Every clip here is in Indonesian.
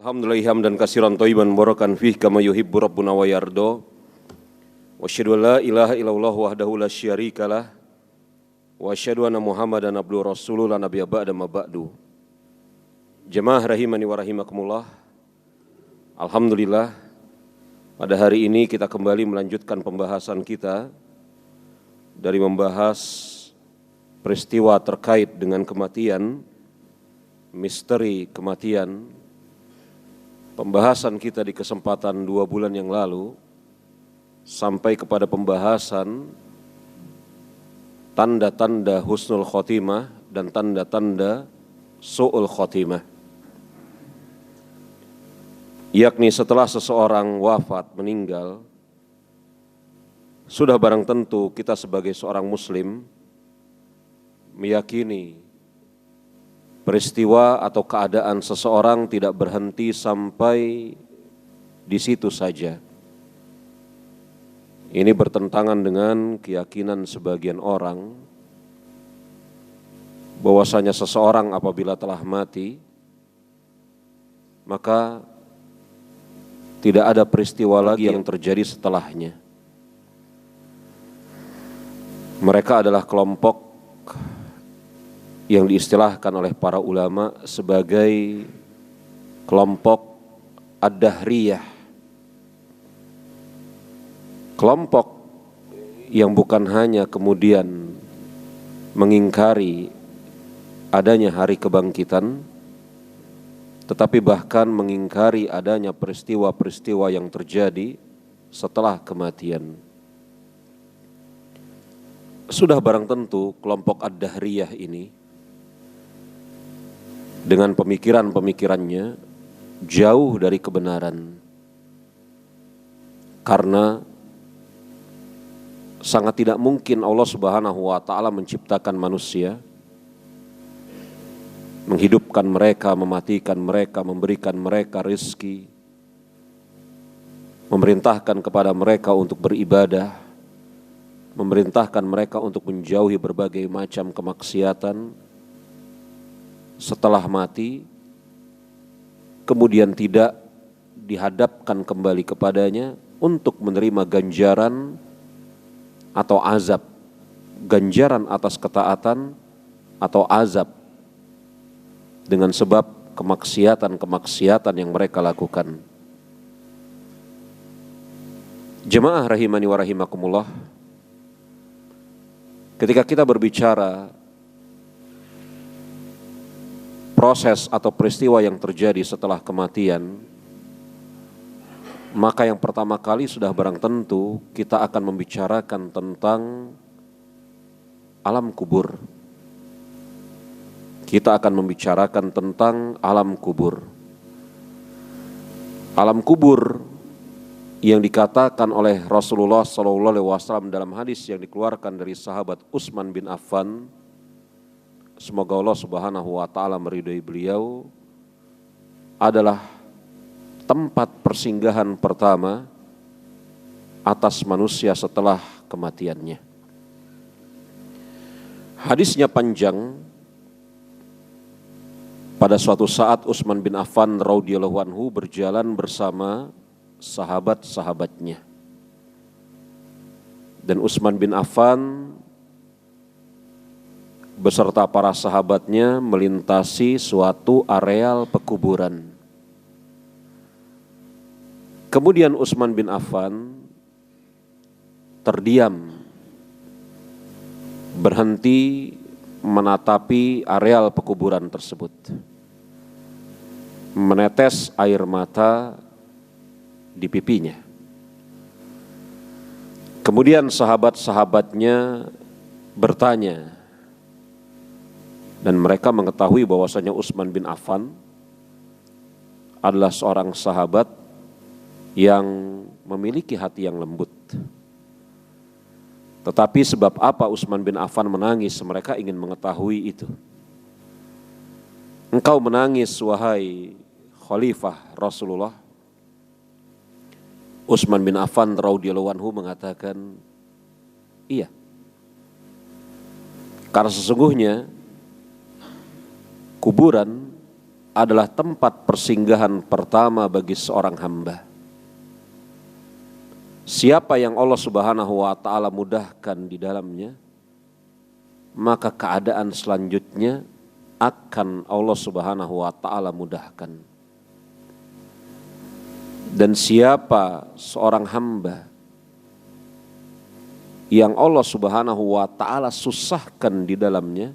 Alhamdulillah hamdan katsiran thayyiban mubarakan fihi kama yuhibbu rabbuna wa yarda. Wa asyhadu an la ilaha illallah wahdahu la syarikalah. Wa asyhadu anna Muhammadan abduhu rasuluhu la nabiyya ba'da ma ba'du. Jemaah rahimani wa rahimakumullah. Alhamdulillah pada hari ini kita kembali melanjutkan pembahasan kita dari membahas peristiwa terkait dengan kematian, misteri kematian. Pembahasan kita di kesempatan 2 bulan yang lalu sampai kepada pembahasan tanda-tanda husnul khotimah dan tanda-tanda su'ul khotimah. Yakni setelah seseorang wafat, meninggal, sudah barang tentu kita sebagai seorang muslim meyakini peristiwa atau keadaan seseorang tidak berhenti sampai di situ saja. Ini bertentangan dengan keyakinan sebagian orang bahwasanya seseorang apabila telah mati maka tidak ada peristiwa lagi yang terjadi setelahnya. Mereka adalah kelompok yang diistilahkan oleh para ulama sebagai kelompok ad-dahriyah. Kelompok yang bukan hanya kemudian mengingkari adanya hari kebangkitan, tetapi bahkan mengingkari adanya peristiwa-peristiwa yang terjadi setelah kematian. Sudah barang tentu kelompok ad-dahriyah ini dengan pemikiran-pemikirannya jauh dari kebenaran. Karena sangat tidak mungkin Allah Subhanahu wa taala menciptakan manusia, menghidupkan mereka, mematikan mereka, memberikan mereka rezeki, memerintahkan kepada mereka untuk beribadah, memerintahkan mereka untuk menjauhi berbagai macam kemaksiatan. Setelah mati, kemudian tidak dihadapkan kembali kepadanya untuk menerima ganjaran atau azab, ganjaran atas ketaatan atau azab dengan sebab kemaksiatan-kemaksiatan yang mereka lakukan. Jemaah rahimani wa rahimakumullah, ketika kita berbicara proses atau peristiwa yang terjadi setelah kematian, maka yang pertama kali sudah barang tentu kita akan membicarakan tentang alam kubur. Kita akan membicarakan tentang alam kubur. Alam kubur yang dikatakan oleh Rasulullah SAW dalam hadis yang dikeluarkan dari sahabat Utsman bin Affan, semoga Allah Subhanahu wa taala meridhai beliau, adalah tempat persinggahan pertama atas manusia setelah kematiannya. Hadisnya panjang. Pada suatu saat Utsman bin Affan radhiyallahu anhu berjalan bersama sahabat-sahabatnya. Dan Utsman bin Affan beserta para sahabatnya melintasi suatu areal pekuburan. Kemudian Utsman bin Affan terdiam, berhenti menatapi areal pekuburan tersebut. Menetes air mata di pipinya. Kemudian sahabat-sahabatnya bertanya, dan mereka mengetahui bahwasanya Utsman bin Affan adalah seorang sahabat yang memiliki hati yang lembut. Tetapi sebab apa Utsman bin Affan menangis, mereka ingin mengetahui itu. Engkau menangis wahai Khalifah Rasulullah? Utsman bin Affan radhiyallahu anhu mengatakan, iya. Karena sesungguhnya kuburan adalah tempat persinggahan pertama bagi seorang hamba. Siapa yang Allah Subhanahu wa taala mudahkan di dalamnya, maka keadaan selanjutnya akan Allah Subhanahu wa taala mudahkan. Dan siapa seorang hamba yang Allah Subhanahu wa taala susahkan di dalamnya,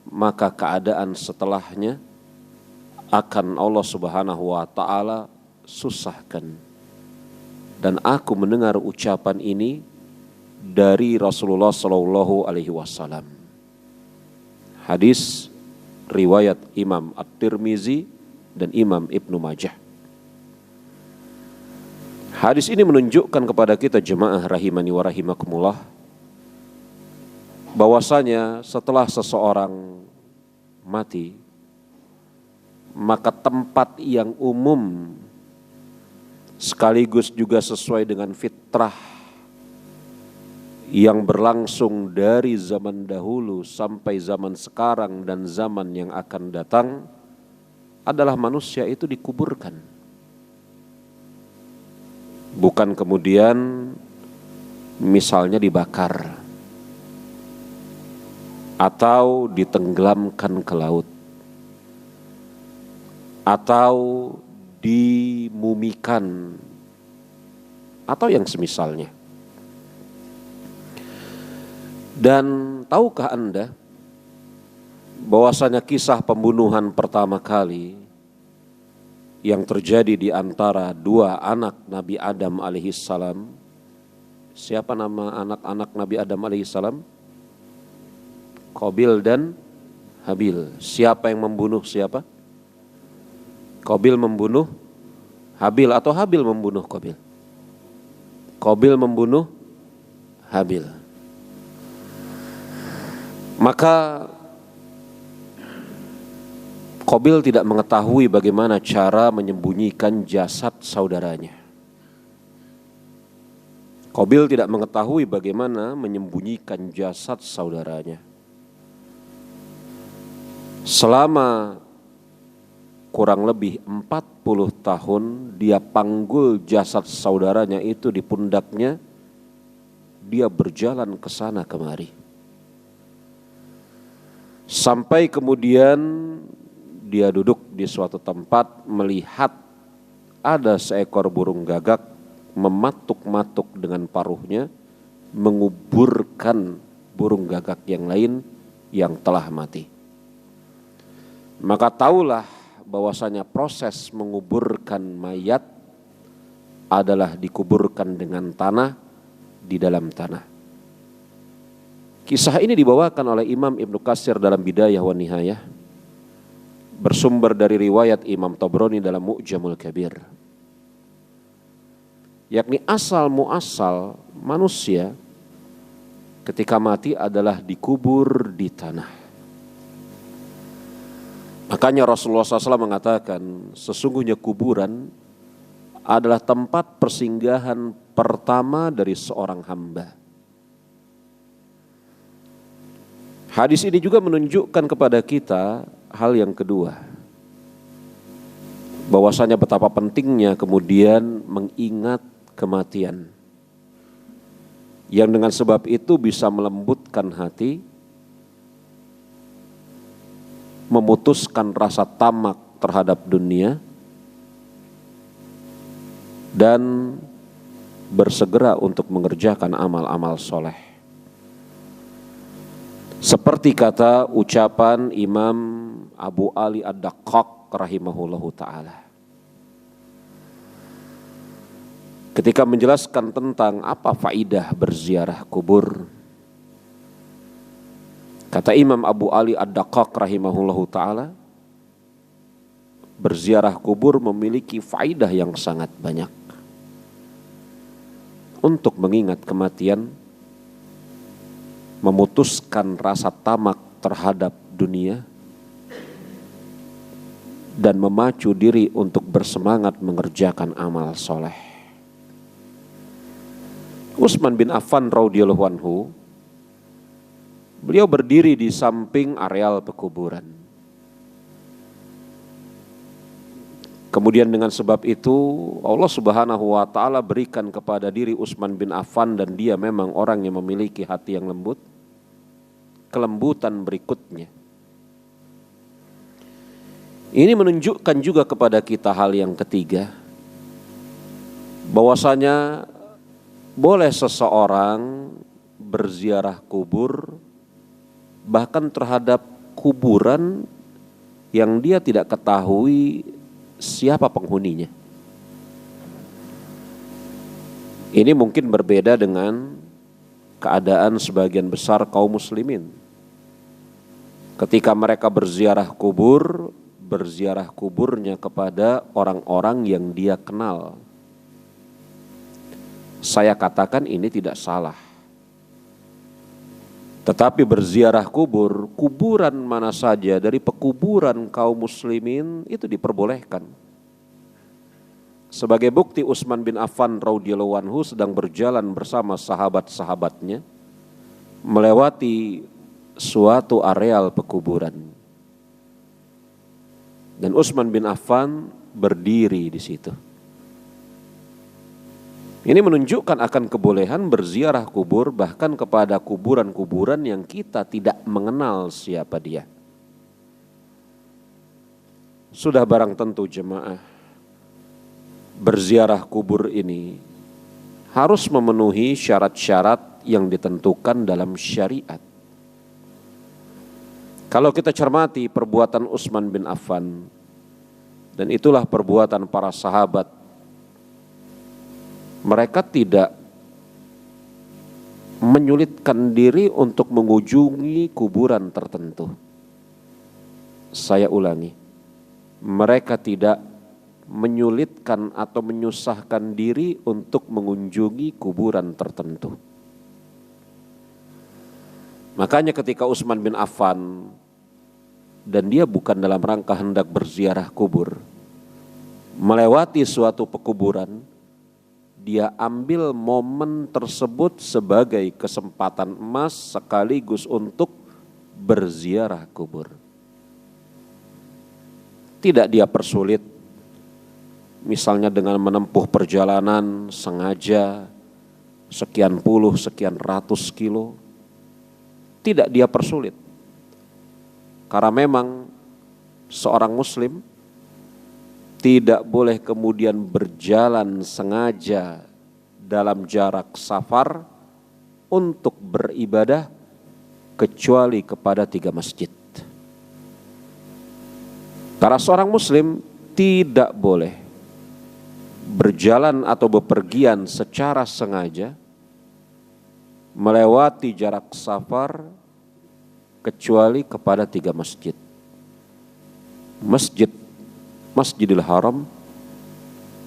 maka keadaan setelahnya akan Allah Subhanahu wa taala susahkan. Dan aku mendengar ucapan ini dari Rasulullah sallallahu alaihi wasallam. Hadis riwayat Imam At-Tirmizi dan Imam Ibnu Majah. Hadis ini menunjukkan kepada kita jemaah rahimani wa rahimakumullah, bahwasanya setelah seseorang mati, maka tempat yang umum sekaligus juga sesuai dengan fitrah yang berlangsung dari zaman dahulu sampai zaman sekarang dan zaman yang akan datang adalah manusia itu dikuburkan. Bukan kemudian misalnya dibakar atau ditenggelamkan ke laut atau dimumikan atau yang semisalnya. Dan tahukah Anda bahwasanya kisah pembunuhan pertama kali yang terjadi di antara dua anak Nabi Adam alaihissalam? Siapa nama anak-anak Nabi Adam alaihissalam? Qabil dan Habil. Siapa yang membunuh siapa? Qabil membunuh Habil atau Habil membunuh Qabil? Qabil membunuh Habil. Maka Qabil tidak mengetahui bagaimana cara menyembunyikan jasad saudaranya. Qabil tidak mengetahui bagaimana menyembunyikan jasad saudaranya. Selama kurang lebih 40 tahun dia panggul jasad saudaranya itu di pundaknya. Dia berjalan ke sana kemari. Sampai kemudian dia duduk di suatu tempat melihat ada seekor burung gagak mematuk-matuk dengan paruhnya menguburkan burung gagak yang lain yang telah mati. Maka taulah bahwasanya proses menguburkan mayat adalah dikuburkan dengan tanah di dalam tanah. Kisah ini dibawakan oleh Imam Ibnu Katsir dalam Bidayah wa Nihayah, bersumber dari riwayat Imam Tabrani dalam Mu'jamul Kabir. Yakni asal muasal manusia ketika mati adalah dikubur di tanah. Makanya Rasulullah SAW mengatakan sesungguhnya kuburan adalah tempat persinggahan pertama dari seorang hamba. Hadis ini juga menunjukkan kepada kita hal yang kedua, bahwasanya betapa pentingnya kemudian mengingat kematian, yang dengan sebab itu bisa melembutkan hati, memutuskan rasa tamak terhadap dunia, dan bersegera untuk mengerjakan amal-amal soleh. Seperti kata ucapan Imam Abu Ali Ad-Daqqaq rahimahullahu ta'ala ketika menjelaskan tentang apa faidah berziarah kubur. Kata Imam Abu Ali Ad-Daqqaq rahimahullahu ta'ala, berziarah kubur memiliki faidah yang sangat banyak. Untuk mengingat kematian, memutuskan rasa tamak terhadap dunia, dan memacu diri untuk bersemangat mengerjakan amal soleh. Utsman bin Affan radhiyallahu anhu, beliau berdiri di samping areal pekuburan. Kemudian dengan sebab itu Allah Subhanahu wa taala berikan kepada diri Utsman bin Affan, dan dia memang orang yang memiliki hati yang lembut, kelembutan berikutnya. Ini menunjukkan juga kepada kita hal yang ketiga, bahwasanya boleh seseorang berziarah kubur, bahkan terhadap kuburan yang dia tidak ketahui siapa penghuninya. Ini mungkin berbeda dengan keadaan sebagian besar kaum muslimin. Ketika mereka berziarah kubur, berziarah kuburnya kepada orang-orang yang dia kenal. Saya katakan ini tidak salah. Tetapi berziarah kubur, kuburan mana saja dari pekuburan kaum muslimin itu diperbolehkan. Sebagai bukti, Utsman bin Affan radhiyallahu anhu sedang berjalan bersama sahabat-sahabatnya melewati suatu areal pekuburan. Dan Utsman bin Affan berdiri di situ. Ini menunjukkan akan kebolehan berziarah kubur, bahkan kepada kuburan-kuburan yang kita tidak mengenal siapa dia. Sudah barang tentu jemaah, berziarah kubur ini harus memenuhi syarat-syarat yang ditentukan dalam syariat. Kalau kita cermati perbuatan Utsman bin Affan, dan itulah perbuatan para sahabat, mereka tidak menyulitkan diri untuk mengunjungi kuburan tertentu. Saya ulangi, mereka tidak menyulitkan atau menyusahkan diri untuk mengunjungi kuburan tertentu. Makanya ketika Utsman bin Affan, dan dia bukan dalam rangka hendak berziarah kubur, melewati suatu pekuburan, dia ambil momen tersebut sebagai kesempatan emas sekaligus untuk berziarah kubur. Tidak dia persulit, misalnya dengan menempuh perjalanan sengaja sekian puluh, sekian ratus kilo. Tidak dia persulit. Karena memang seorang muslim tidak boleh kemudian berjalan sengaja dalam jarak safar untuk beribadah kecuali kepada 3 masjid. Karena seorang muslim tidak boleh berjalan atau bepergian secara sengaja melewati jarak safar kecuali kepada 3 masjid. Masjidil Haram,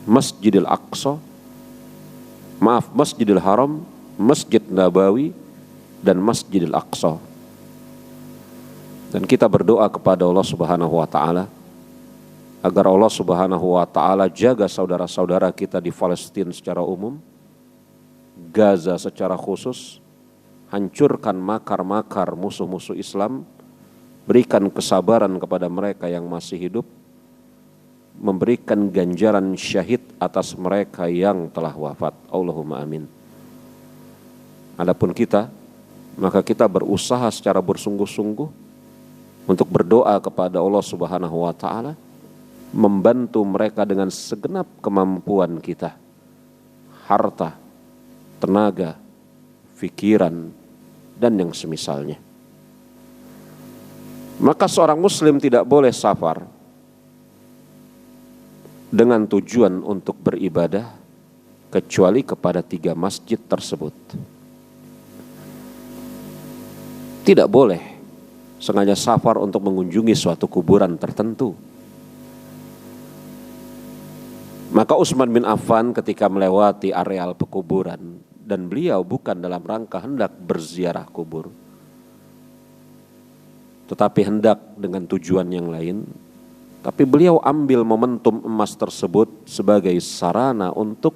Masjidil Aqsa, Masjidil Haram, Masjid Nabawi, dan Masjidil Aqsa. Dan kita berdoa kepada Allah Subhanahu wa taala agar Allah Subhanahu wa taala jaga saudara-saudara kita di Palestina secara umum, Gaza secara khusus, hancurkan makar-makar musuh-musuh Islam, berikan kesabaran kepada mereka yang masih hidup, memberikan ganjaran syahid atas mereka yang telah wafat. Allahumma amin. Adapun kita, maka kita berusaha secara bersungguh-sungguh untuk berdoa kepada Allah Subhanahu wa taala, membantu mereka dengan segenap kemampuan kita, harta, tenaga, pikiran, dan yang semisalnya. Maka seorang muslim tidak boleh safar dengan tujuan untuk beribadah kecuali kepada 3 masjid tersebut. Tidak boleh sengaja safar untuk mengunjungi suatu kuburan tertentu. Maka Utsman bin Affan ketika melewati areal pekuburan, dan beliau bukan dalam rangka hendak berziarah kubur, tetapi hendak dengan tujuan yang lain, tapi beliau ambil momentum emas tersebut sebagai sarana untuk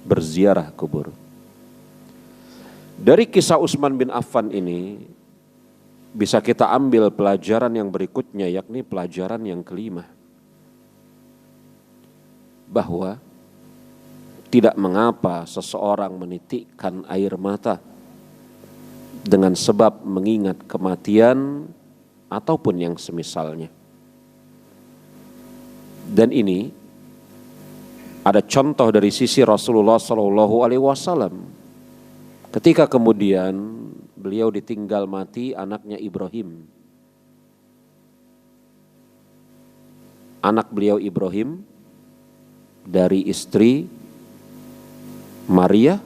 berziarah kubur. Dari kisah Utsman bin Affan ini bisa kita ambil pelajaran yang berikutnya, yakni pelajaran yang kelima. bahwa tidak mengapa seseorang menitikkan air mata dengan sebab mengingat kematian ataupun yang semisalnya. Dan ini ada contoh dari sisi Rasulullah SAW ketika kemudian beliau ditinggal mati anaknya Ibrahim. Anak beliau Ibrahim dari istri Maria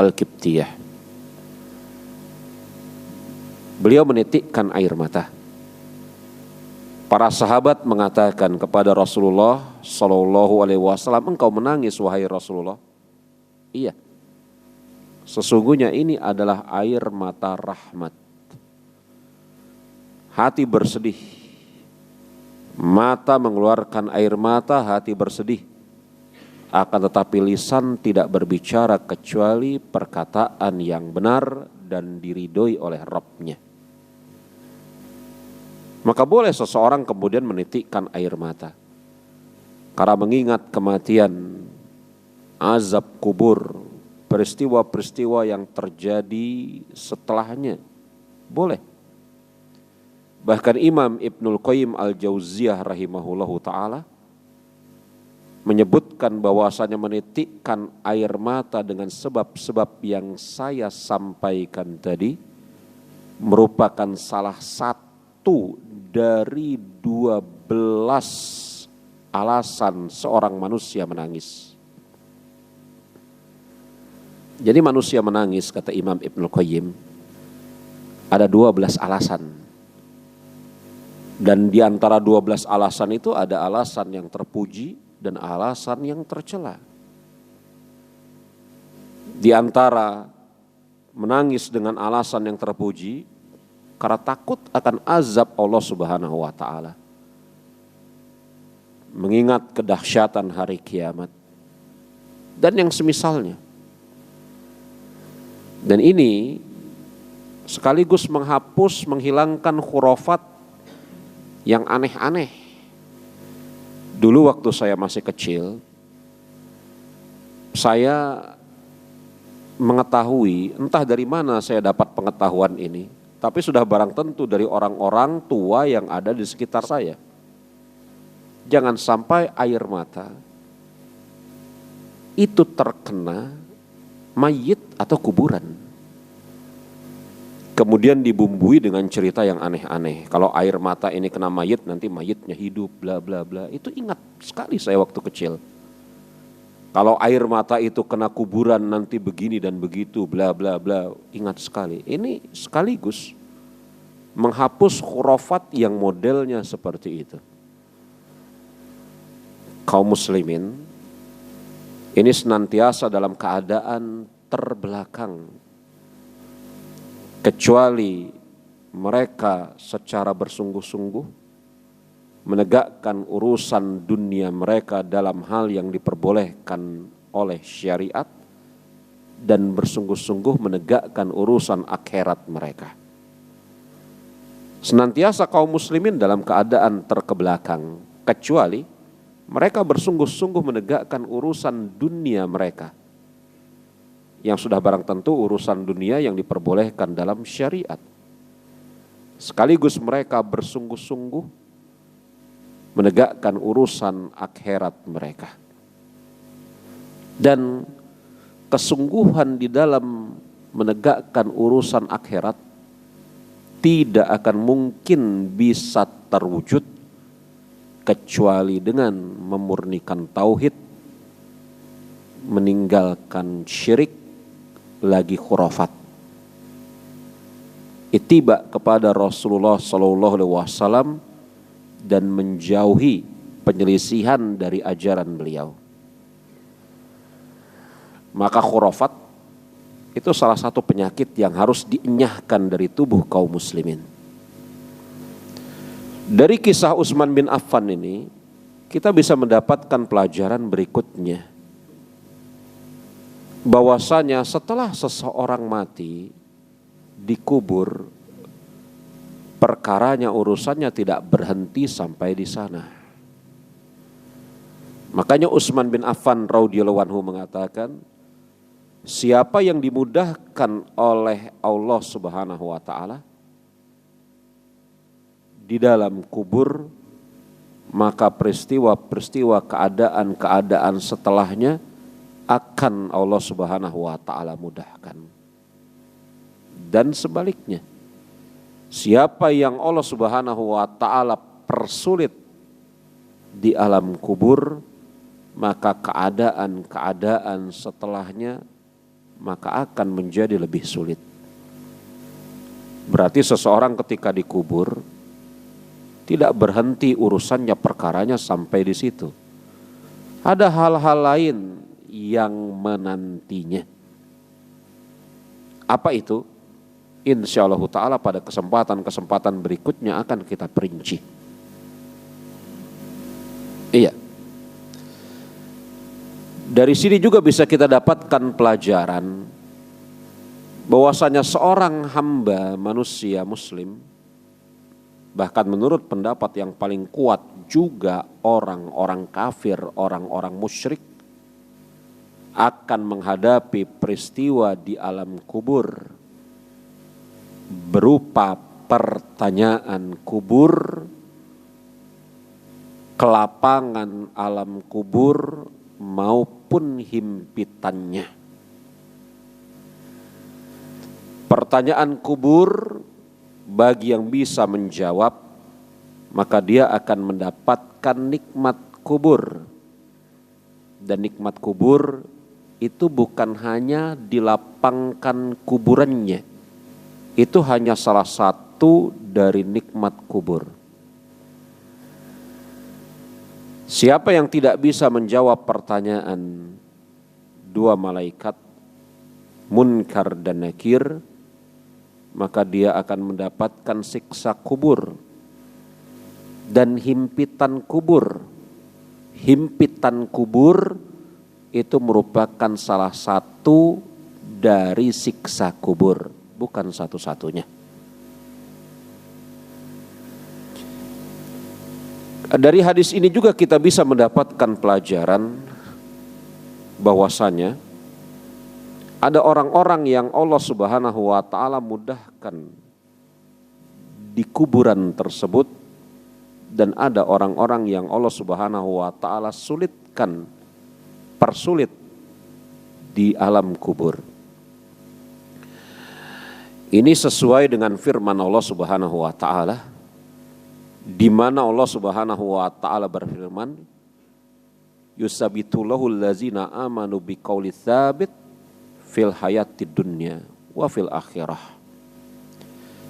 Al-Qibtiyah. Beliau menitikkan air mata. Para sahabat mengatakan kepada Rasulullah SAW, engkau menangis wahai Rasulullah. Iya, sesungguhnya ini adalah air mata rahmat. Hati bersedih, mata mengeluarkan air mata, hati bersedih. Akan tetapi lisan tidak berbicara kecuali perkataan yang benar dan diridhoi oleh Rabb-nya. Maka boleh seseorang kemudian menitikkan air mata karena mengingat kematian, azab kubur, peristiwa-peristiwa yang terjadi setelahnya. Boleh. Bahkan Imam Ibnul Qayyim Al-Jauziyah rahimahullahu ta'ala menyebutkan bahwasanya menitikkan air mata dengan sebab-sebab yang saya sampaikan tadi merupakan salah satu dari 12 alasan seorang manusia menangis. Jadi manusia menangis, kata Imam Ibnul Qayyim, ada 12 alasan. Dan di antara 12 alasan itu ada alasan yang terpuji dan alasan yang tercela. Di antara menangis dengan alasan yang terpuji, karena takut akan azab Allah Subhanahu wa ta'ala. Mengingat kedahsyatan hari kiamat. Dan yang semisalnya. Dan ini sekaligus menghapus, menghilangkan khurafat yang aneh-aneh. Dulu waktu saya masih kecil, saya mengetahui, entah dari mana saya dapat pengetahuan ini, tapi sudah barang tentu dari orang-orang tua yang ada di sekitar saya. Jangan sampai air mata itu terkena mayit atau kuburan. Kemudian dibumbui dengan cerita yang aneh-aneh. Kalau air mata ini kena mayit, nanti mayitnya hidup, bla bla bla. Itu ingat sekali saya waktu kecil. Kalau air mata itu kena kuburan nanti begini dan begitu, bla bla bla. Ingat sekali. Ini sekaligus menghapus khurafat yang modelnya seperti itu. Kaum muslimin ini senantiasa dalam keadaan terbelakang. Kecuali mereka secara bersungguh-sungguh menegakkan urusan dunia mereka dalam hal yang diperbolehkan oleh syariat dan bersungguh-sungguh menegakkan urusan akhirat mereka. Senantiasa kaum muslimin dalam keadaan terkebelakang, kecuali mereka bersungguh-sungguh menegakkan urusan dunia mereka, yang sudah barang tentu urusan dunia yang diperbolehkan dalam syariat. Sekaligus mereka bersungguh-sungguh menegakkan urusan akhirat mereka. Dan kesungguhan di dalam menegakkan urusan akhirat tidak akan mungkin bisa terwujud kecuali dengan memurnikan tauhid, meninggalkan syirik, lagi khurafat. Ittiba kepada Rasulullah SAW dan menjauhi penyelisihan dari ajaran beliau. Maka khurafat itu salah satu penyakit yang harus dienyahkan dari tubuh kaum muslimin. Dari kisah Utsman bin Affan ini kita bisa mendapatkan pelajaran berikutnya. Bahwasanya setelah seseorang mati dikubur, perkaranya urusannya tidak berhenti sampai di sana. Makanya Utsman bin Affan radhiyallahu anhu mengatakan, siapa yang dimudahkan oleh Allah Subhanahu wa taala di dalam kubur, maka peristiwa-peristiwa keadaan-keadaan setelahnya akan Allah Subhanahu wa taala mudahkan. Dan sebaliknya, siapa yang Allah Subhanahu wa taala persulit di alam kubur, maka keadaan-keadaan setelahnya maka akan menjadi lebih sulit. Berarti seseorang ketika dikubur tidak berhenti urusannya, perkaranya sampai di situ. Ada hal-hal lain yang menantinya. Apa itu? Insyaallah ta'ala pada kesempatan-kesempatan berikutnya akan kita perinci. Iya. Dari sini juga bisa kita dapatkan pelajaran bahwasanya seorang hamba manusia muslim, bahkan menurut pendapat yang paling kuat juga orang-orang kafir, orang-orang musyrik, akan menghadapi peristiwa di alam kubur berupa pertanyaan kubur, kelapangan alam kubur maupun himpitannya. Pertanyaan kubur bagi yang bisa menjawab, maka dia akan mendapatkan nikmat kubur. Dan nikmat kubur itu bukan hanya dilapangkan kuburannya, itu hanya salah satu dari nikmat kubur. Siapa yang tidak bisa menjawab pertanyaan dua malaikat Munkar dan Nakir, maka dia akan mendapatkan siksa kubur dan himpitan kubur. Himpitan kubur itu merupakan salah satu dari siksa kubur, bukan satu-satunya. Dari hadis ini juga kita bisa mendapatkan pelajaran bahwasanya ada orang-orang yang Allah Subhanahu wa taala mudahkan di kuburan tersebut, dan ada orang-orang yang Allah Subhanahu wa taala persulit di alam kubur. Ini sesuai dengan firman Allah Subhanahu wa taala, di mana Allah Subhanahu wa taala berfirman, yusabitullahu allazina amanu biqauli tsabit fil hayatid dunya wa fil akhirah.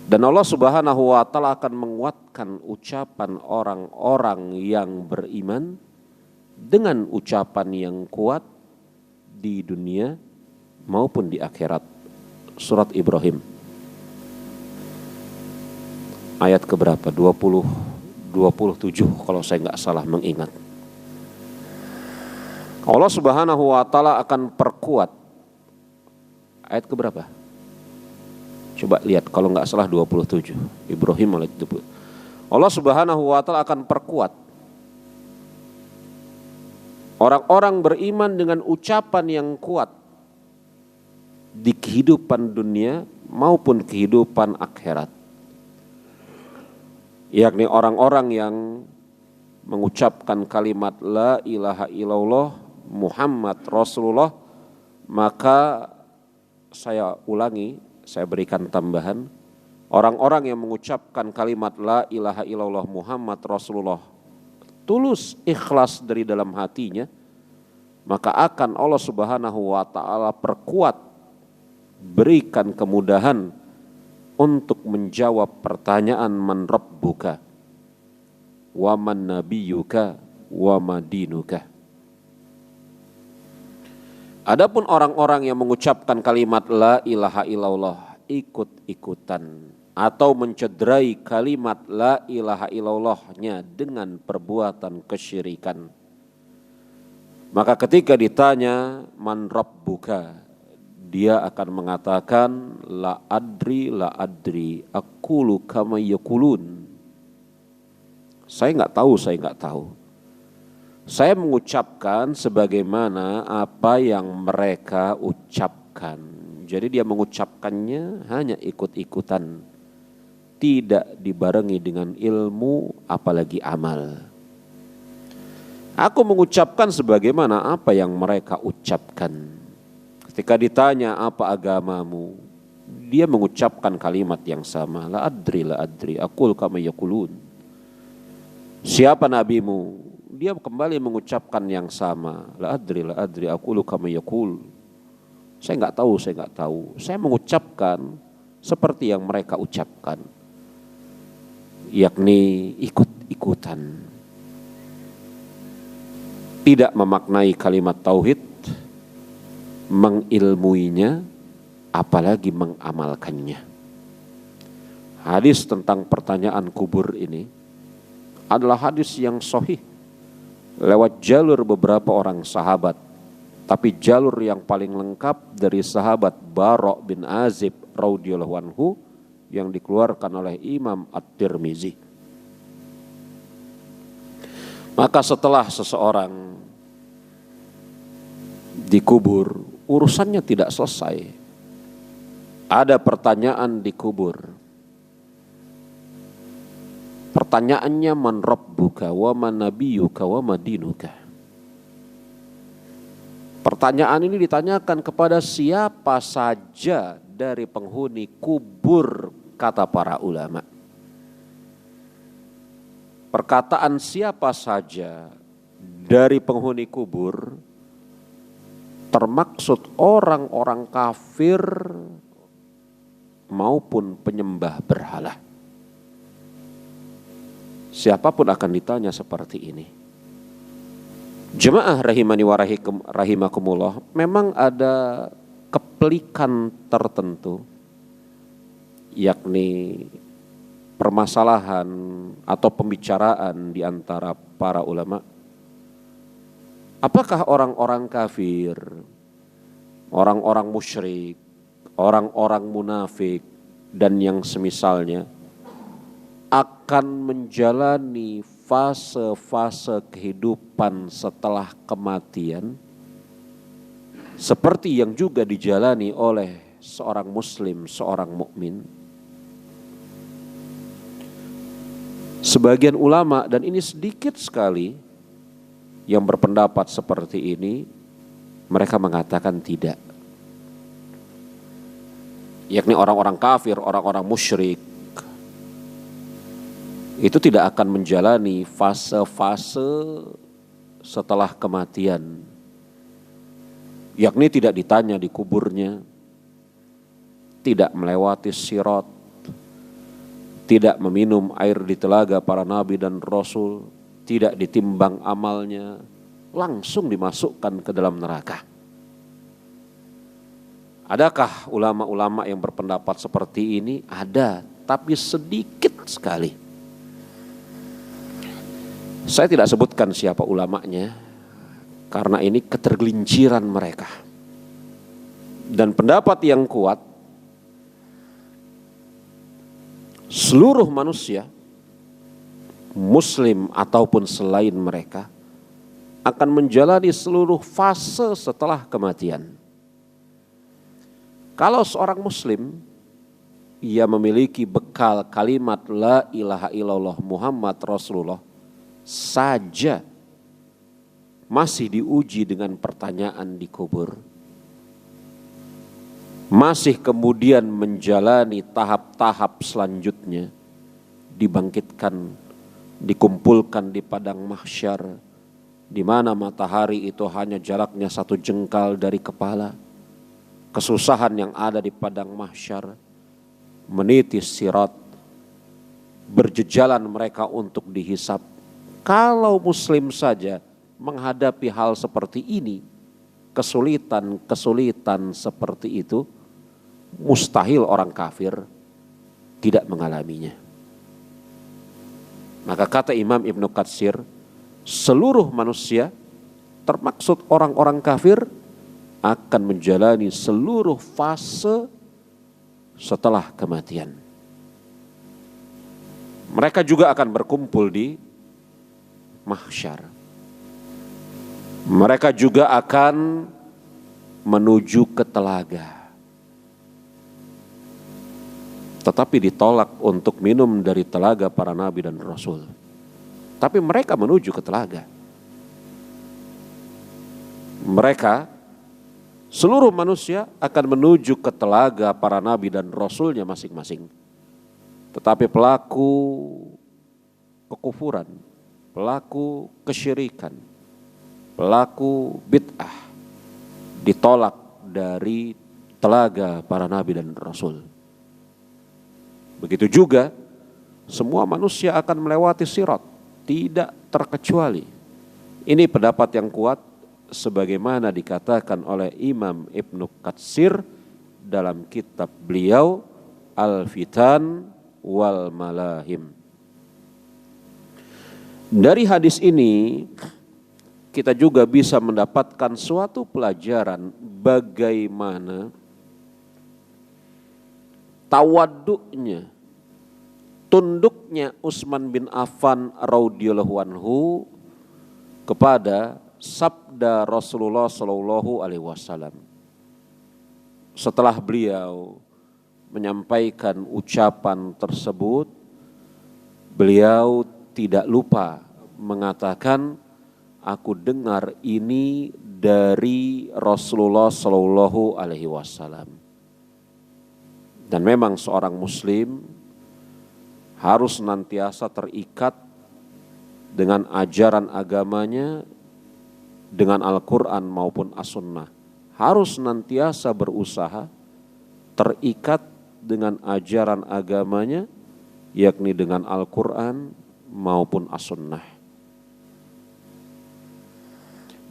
Dan Allah Subhanahu wa taala akan menguatkan ucapan orang-orang yang beriman dengan ucapan yang kuat di dunia maupun di akhirat. Surat Ibrahim ayat keberapa? 27 kalau saya nggak salah mengingat. Allah Subhanahu wa taala akan perkuat. Ayat keberapa? Coba lihat, kalau nggak salah 27. Ibrahim ayat 27. Allah Subhanahu wa taala akan perkuat orang-orang beriman dengan ucapan yang kuat di kehidupan dunia maupun kehidupan akhirat. Yakni orang-orang yang mengucapkan kalimat la ilaha illallah Muhammad Rasulullah. Maka saya ulangi, saya berikan tambahan, orang-orang yang mengucapkan kalimat la ilaha illallah Muhammad Rasulullah tulus ikhlas dari dalam hatinya, maka akan Allah Subhanahu wa taala perkuat, berikan kemudahan untuk menjawab pertanyaan man rabbuka wa man nabiyyuka wa ma dinuka. Adapun orang-orang yang mengucapkan kalimat la ilaha illallah ikut-ikutan atau mencederai kalimat la ilaha illallahnya dengan perbuatan kesyirikan, maka ketika ditanya man rabbuka, dia akan mengatakan la adri aqulu kama yakulun. Saya nggak tahu. Saya mengucapkan sebagaimana apa yang mereka ucapkan. Jadi dia mengucapkannya hanya ikut-ikutan, tidak dibarengi dengan ilmu apalagi amal. Aku mengucapkan sebagaimana apa yang mereka ucapkan. Ketika ditanya apa agamamu, dia mengucapkan kalimat yang sama. La adri, aqul kama yaqulun. Siapa nabimu? Dia kembali mengucapkan yang sama. La adri, aqul kama yaqul. Saya enggak tahu. Saya mengucapkan seperti yang mereka ucapkan. Yakni ikut-ikutan. Tidak memaknai kalimat tauhid, mengilmuinya, apalagi mengamalkannya. Hadis tentang pertanyaan kubur ini adalah hadis yang sahih lewat jalur beberapa orang sahabat, tapi jalur yang paling lengkap dari sahabat Bara' bin Azib radhiyallahu anhu yang dikeluarkan oleh Imam At-Tirmizi. Maka setelah seseorang dikubur, urusannya tidak selesai. Ada pertanyaan di kubur. Pertanyaannya, man rabbuka wa man nabiyuka wa ma dinuka. Pertanyaan ini ditanyakan kepada siapa saja dari penghuni kubur, kata para ulama. Perkataan siapa saja dari penghuni kubur termaksud orang-orang kafir maupun penyembah berhala. Siapapun akan ditanya seperti ini. Jemaah rahimani wa rahimakumullah, memang ada kepelikan tertentu, yakni permasalahan atau pembicaraan di antara para ulama. Apakah orang-orang kafir, orang-orang musyrik, orang-orang munafik dan yang semisalnya akan menjalani fase-fase kehidupan setelah kematian seperti yang juga dijalani oleh seorang muslim, seorang mukmin? Sebagian ulama, dan ini sedikit sekali yang berpendapat seperti ini, mereka mengatakan tidak. Yakni orang-orang kafir, orang-orang musyrik itu tidak akan menjalani fase-fase setelah kematian. Yakni tidak ditanya di kuburnya, tidak melewati sirat, tidak meminum air di telaga para nabi dan rasul, tidak ditimbang amalnya, langsung dimasukkan ke dalam neraka. Adakah ulama-ulama yang berpendapat seperti ini? Ada, tapi sedikit sekali. Saya tidak sebutkan siapa ulamanya, karena ini ketergelinciran mereka. Dan pendapat yang kuat, seluruh manusia, muslim ataupun selain mereka, akan menjalani seluruh fase setelah kematian. Kalau seorang muslim, ia memiliki bekal kalimat la ilaha illallah Muhammad Rasulullah saja, masih diuji dengan pertanyaan di kubur, masih kemudian menjalani tahap-tahap selanjutnya, dibangkitkan, dikumpulkan di padang mahsyar, di mana matahari itu hanya jaraknya 1 jengkal dari kepala. Kesusahan yang ada di padang mahsyar, meniti sirat, berjejalan mereka untuk dihisap. Kalau muslim saja menghadapi hal seperti ini, kesulitan seperti itu, mustahil orang kafir tidak mengalaminya. Maka kata Imam Ibnu Katsir, seluruh manusia termaksud orang-orang kafir akan menjalani seluruh fase setelah kematian. Mereka juga akan berkumpul di mahsyar. Mereka juga akan menuju ke telaga, tetapi ditolak untuk minum dari telaga para nabi dan rasul. Tapi mereka menuju ke telaga. Mereka, seluruh manusia akan menuju ke telaga para nabi dan rasulnya masing-masing. Tetapi pelaku kekufuran, pelaku kesyirikan, pelaku bid'ah ditolak dari telaga para nabi dan rasul. Begitu juga semua manusia akan melewati sirat, tidak terkecuali. Ini pendapat yang kuat sebagaimana dikatakan oleh Imam Ibnu Katsir dalam kitab beliau Al-Fitan wal Malahim. Dari hadis ini kita juga bisa mendapatkan suatu pelajaran bagaimana tawaduknya, tunduknya Utsman bin Affan radhiyallahu anhu kepada sabda Rasulullah sallallahu alaihi wasallam. Setelah beliau menyampaikan ucapan tersebut, beliau tidak lupa mengatakan, aku dengar ini dari Rasulullah sallallahu alaihi wasallam. Dan memang seorang muslim harus senantiasa terikat dengan ajaran agamanya, dengan Al-Quran maupun As-Sunnah. Harus senantiasa berusaha terikat dengan ajaran agamanya, yakni dengan Al-Quran maupun As-Sunnah.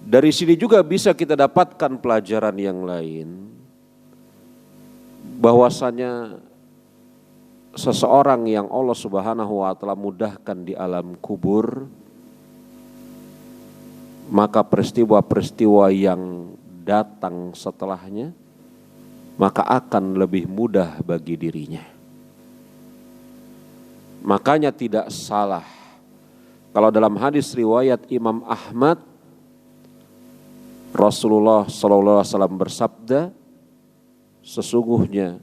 Dari sini juga bisa kita dapatkan pelajaran yang lain, bahwasanya seseorang yang Allah Subhanahu wa taala mudahkan di alam kubur, maka peristiwa-peristiwa yang datang setelahnya maka akan lebih mudah bagi dirinya. Makanya tidak salah kalau dalam hadis riwayat Imam Ahmad, Rasulullah SAW bersabda, sesungguhnya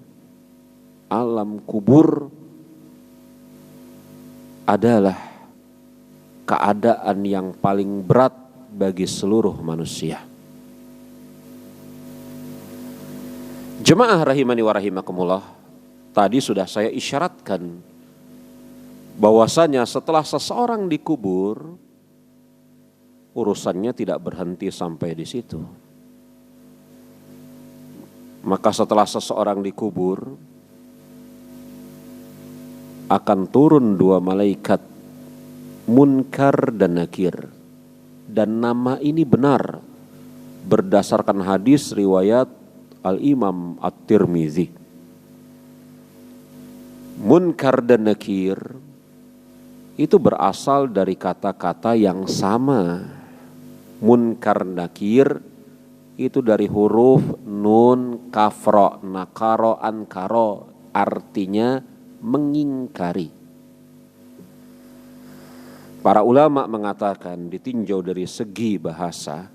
alam kubur adalah keadaan yang paling berat bagi seluruh manusia. Jemaah rahimani wa rahimakumullah, tadi sudah saya isyaratkan bahwasanya setelah seseorang dikubur, urusannya tidak berhenti sampai di situ. Maka setelah seseorang dikubur, akan turun dua malaikat, Munkar dan Nakir. Dan nama ini benar berdasarkan hadis riwayat Al-Imam At-Tirmizi. Munkar dan Nakir itu berasal dari kata-kata yang sama. Munkar Nakir itu dari huruf nun kafro, nakaro, ankaro, artinya mengingkari. Para ulama mengatakan ditinjau dari segi bahasa,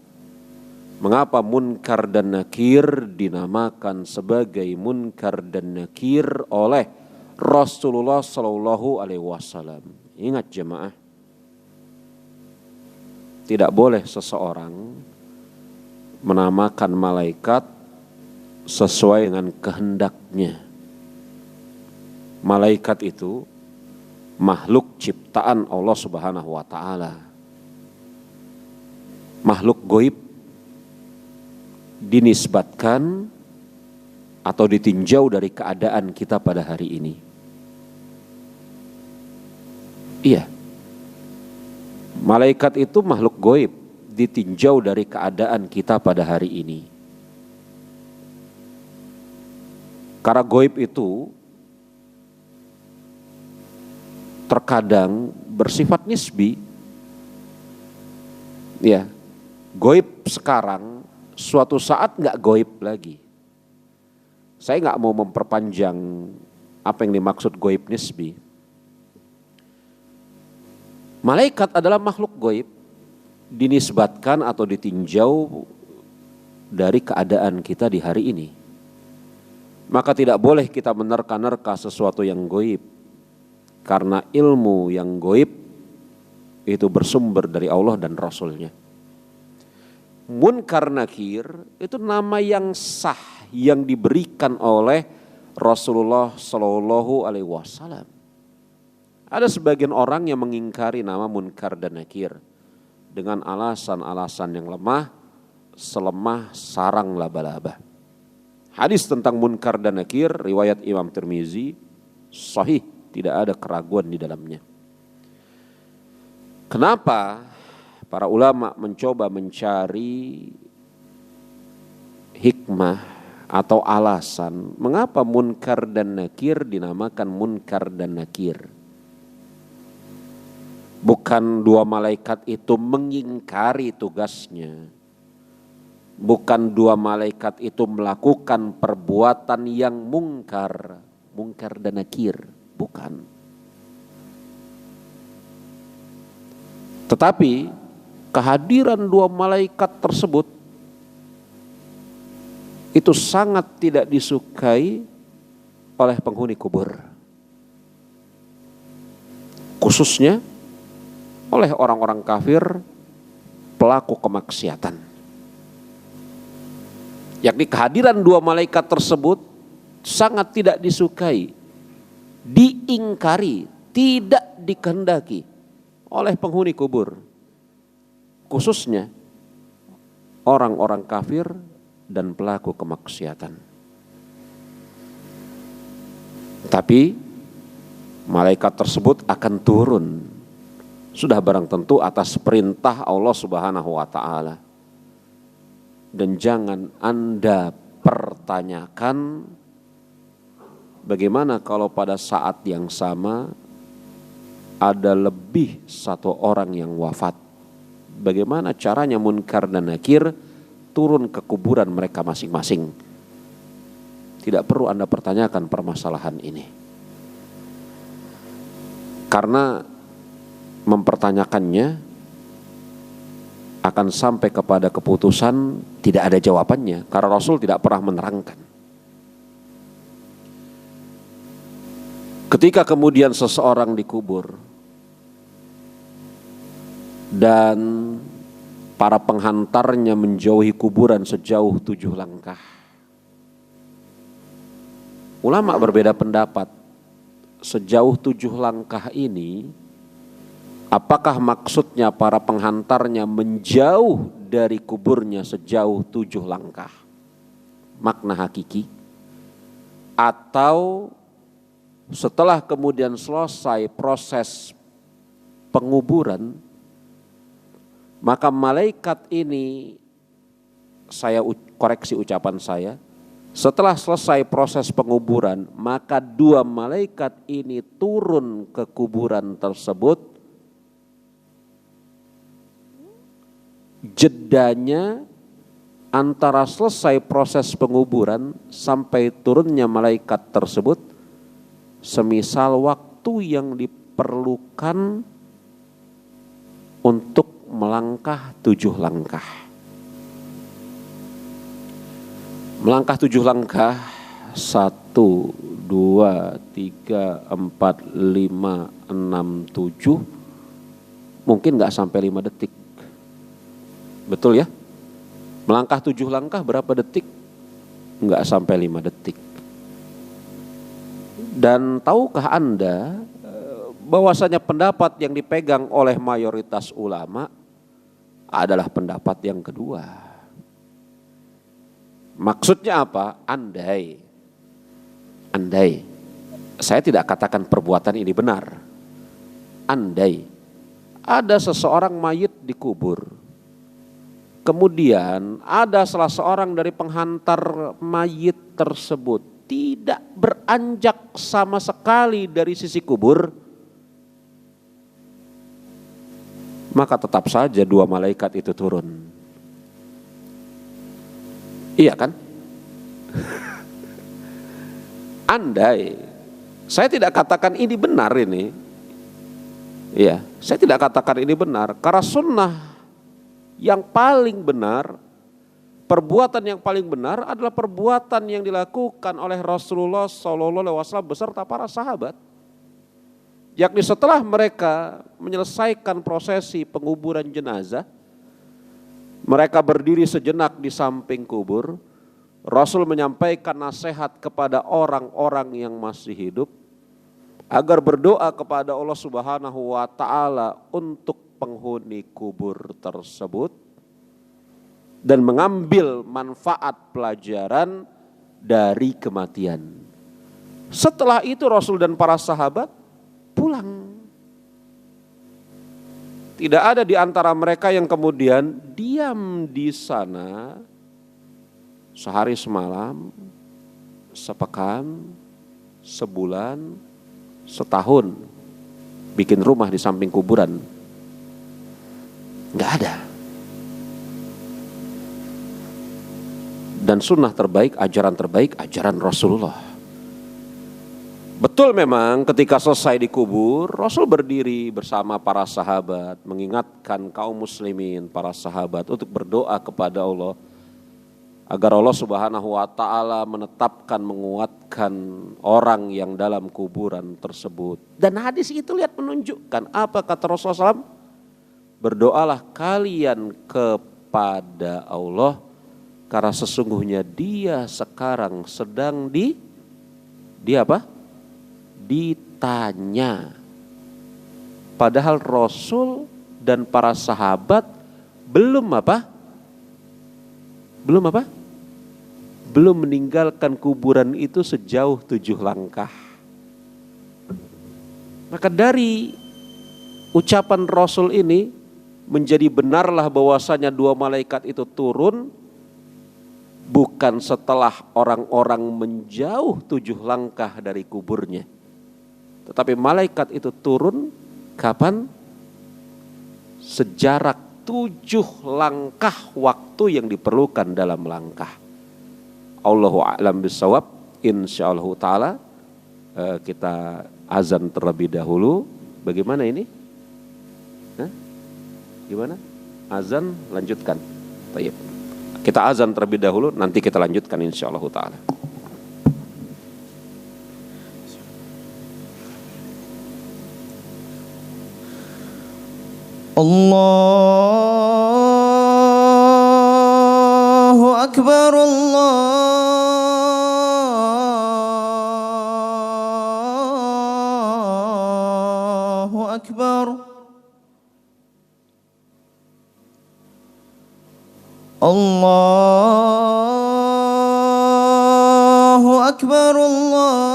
mengapa Munkar dan Nakir dinamakan sebagai Munkar dan Nakir oleh Rasulullah Sallallahu Alaihi Wasallam. Ingat jemaah, tidak boleh seseorang menamakan malaikat sesuai dengan kehendaknya. Malaikat itu makhluk ciptaan Allah Subhanahu wa taala. Makhluk goib dinisbatkan atau ditinjau dari keadaan kita pada hari ini. Iya. Malaikat itu makhluk goib ditinjau dari keadaan kita pada hari ini. Karena goib itu terkadang bersifat nisbi. Ya, goib sekarang suatu saat nggak goib lagi. Saya nggak mau memperpanjang apa yang dimaksud goib nisbi. Malaikat adalah makhluk goib dinisbatkan atau ditinjau dari keadaan kita di hari ini. Maka tidak boleh kita menerka-nerka sesuatu yang goib, karena ilmu yang goib itu bersumber dari Allah dan Rasulnya. Munkar nakir itu nama yang sah yang diberikan oleh Rasulullah Shallallahu Alaihi Wasallam. Ada sebagian orang yang mengingkari nama munkar dan nakir dengan alasan-alasan yang lemah, selemah sarang laba-laba. Hadis tentang munkar dan nakir riwayat Imam Tirmizi sahih, tidak ada keraguan di dalamnya. Kenapa para ulama mencoba mencari hikmah atau alasan mengapa munkar dan nakir dinamakan munkar dan nakir? Bukan dua malaikat itu mengingkari tugasnya. Bukan dua malaikat itu melakukan perbuatan yang mungkar dan nakir, bukan. Tetapi kehadiran dua malaikat tersebut itu sangat tidak disukai oleh penghuni kubur. Khususnya oleh orang-orang kafir pelaku kemaksiatan. Yakni kehadiran dua malaikat tersebut sangat tidak disukai, diingkari, tidak dikehendaki oleh penghuni kubur. Khususnya orang-orang kafir dan pelaku kemaksiatan. Tapi malaikat tersebut akan turun, sudah barang tentu atas perintah Allah Subhanahu wa taala. Dan jangan Anda pertanyakan bagaimana kalau pada saat yang sama ada lebih satu orang yang wafat. Bagaimana caranya munkar dan nakir turun ke kuburan mereka masing-masing. Tidak perlu Anda pertanyakan permasalahan ini. Karena mempertanyakannya akan sampai kepada keputusan tidak ada jawabannya, karena Rasul tidak pernah menerangkan. Ketika kemudian seseorang dikubur dan para penghantarnya menjauhi kuburan sejauh 7 langkah, ulama berbeda pendapat. Sejauh 7 langkah ini, apakah maksudnya para penghantarnya menjauh dari kuburnya sejauh 7 langkah? Makna hakiki. Atau setelah kemudian selesai proses penguburan, maka malaikat ini, saya koreksi ucapan saya, setelah selesai proses penguburan, maka 2 malaikat ini turun ke kuburan tersebut. Jedanya antara selesai proses penguburan sampai turunnya malaikat tersebut semisal waktu yang diperlukan untuk melangkah 7 langkah. Melangkah 7 langkah, 1, 2, 3, 4, 5, 6, 7, mungkin gak sampai 5 detik. Betul ya? Melangkah 7 langkah berapa detik? Enggak sampai 5 detik. Dan tahukah Anda bahwasanya pendapat yang dipegang oleh mayoritas ulama adalah pendapat yang kedua. Maksudnya apa? Andai. Saya tidak katakan perbuatan ini benar. Andai ada seseorang mayit dikubur, kemudian ada salah seorang dari penghantar mayit tersebut tidak beranjak sama sekali dari sisi kubur, maka tetap saja 2 malaikat itu turun. Iya kan? Andai, saya tidak katakan ini benar ini. Iya, saya tidak katakan ini benar, karena sunnah Yang paling benar, perbuatan yang paling benar adalah perbuatan yang dilakukan oleh Rasulullah SAW beserta para sahabat. Yakni setelah mereka menyelesaikan prosesi penguburan jenazah, mereka berdiri sejenak di samping kubur. Rasul menyampaikan nasihat kepada orang-orang yang masih hidup agar berdoa kepada Allah Subhanahu wa taala untuk penghuni kubur tersebut dan mengambil manfaat pelajaran dari kematian. Setelah itu Rasul dan para sahabat pulang. Tidak ada di antara mereka yang kemudian diam di sana sehari semalam, sepekan, sebulan, setahun, bikin rumah di samping kuburan. Enggak ada. Dan sunnah terbaik, ajaran Rasulullah. Betul memang ketika selesai dikubur, Rasul berdiri bersama para sahabat, mengingatkan kaum muslimin, para sahabat untuk berdoa kepada Allah agar Allah Subhanahu wa taala menetapkan, menguatkan orang yang dalam kuburan tersebut. Dan hadis itu lihat menunjukkan apa kata Rasulullah SAW? Berdoalah kalian kepada Allah karena sesungguhnya Dia sekarang sedang ditanya. Padahal Rasul dan para sahabat belum meninggalkan kuburan itu sejauh 7 langkah. Maka dari ucapan Rasul ini menjadi benarlah bahwasanya 2 malaikat itu turun bukan setelah orang-orang menjauh 7 langkah dari kuburnya. Tetapi malaikat itu turun kapan? Sejarak 7 langkah waktu yang diperlukan dalam langkah. Allahu a'lam bissawab. Insyaallah taala kita azan terlebih dahulu. Bagaimana ini? Gimana? Azan lanjutkan. Baik. Kita azan terlebih dahulu, nanti kita lanjutkan insyaallah taala. Allahu Akbar, Allahu Akbar. Allahu Akbar, Allahu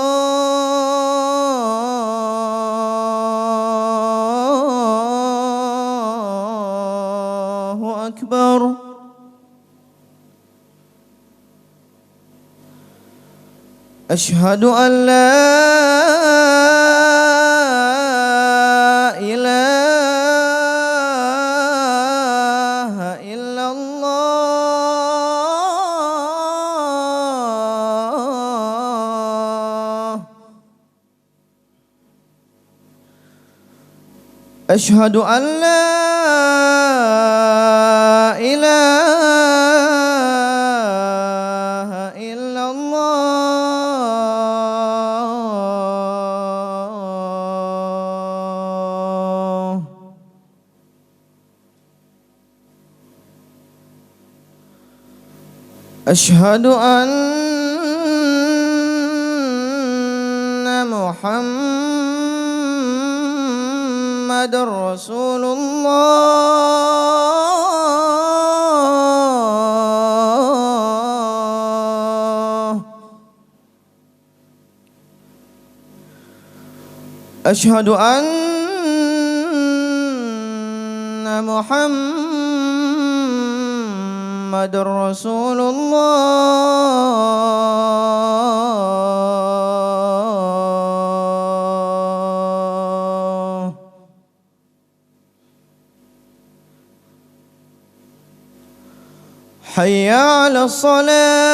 Akbar. Asyhadu an la ilaha illallah. Asyhadu an la ilaha illallah. Asyhadu anna Muhammadar Rasulullah. Asyhadu anna Muhammadar Rasulullah. Hayya 'alas salah.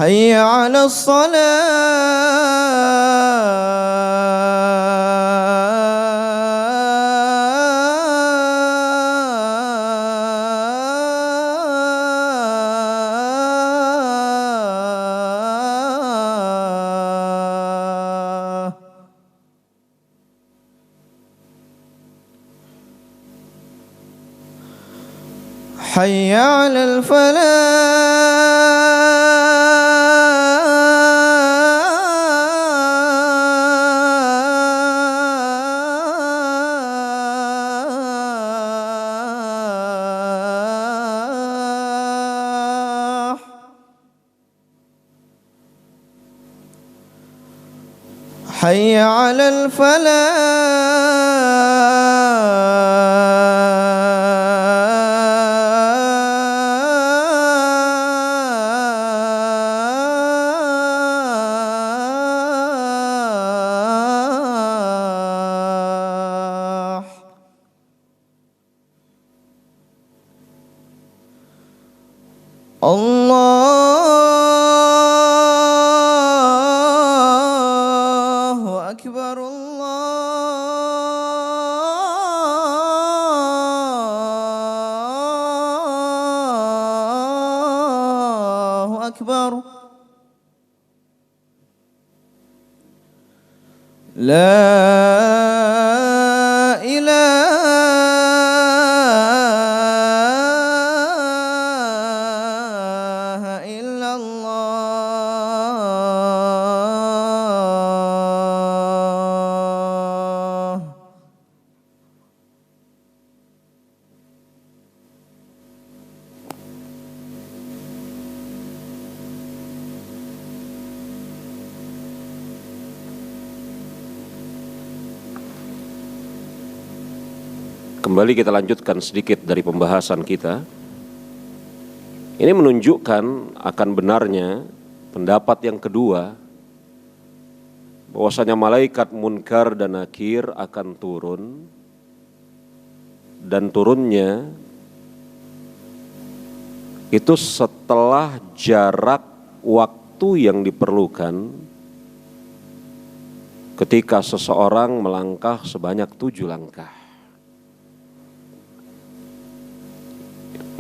حي على الصلاة حي على الفلاح حي على الفلاح الله أكبر الله أكبر لا إله إلا الله Kembali kita lanjutkan sedikit dari pembahasan kita. Ini menunjukkan akan benarnya pendapat yang kedua, bahwasanya malaikat munkar dan nakir akan turun, dan turunnya itu setelah jarak waktu yang diperlukan ketika seseorang melangkah sebanyak 7 langkah.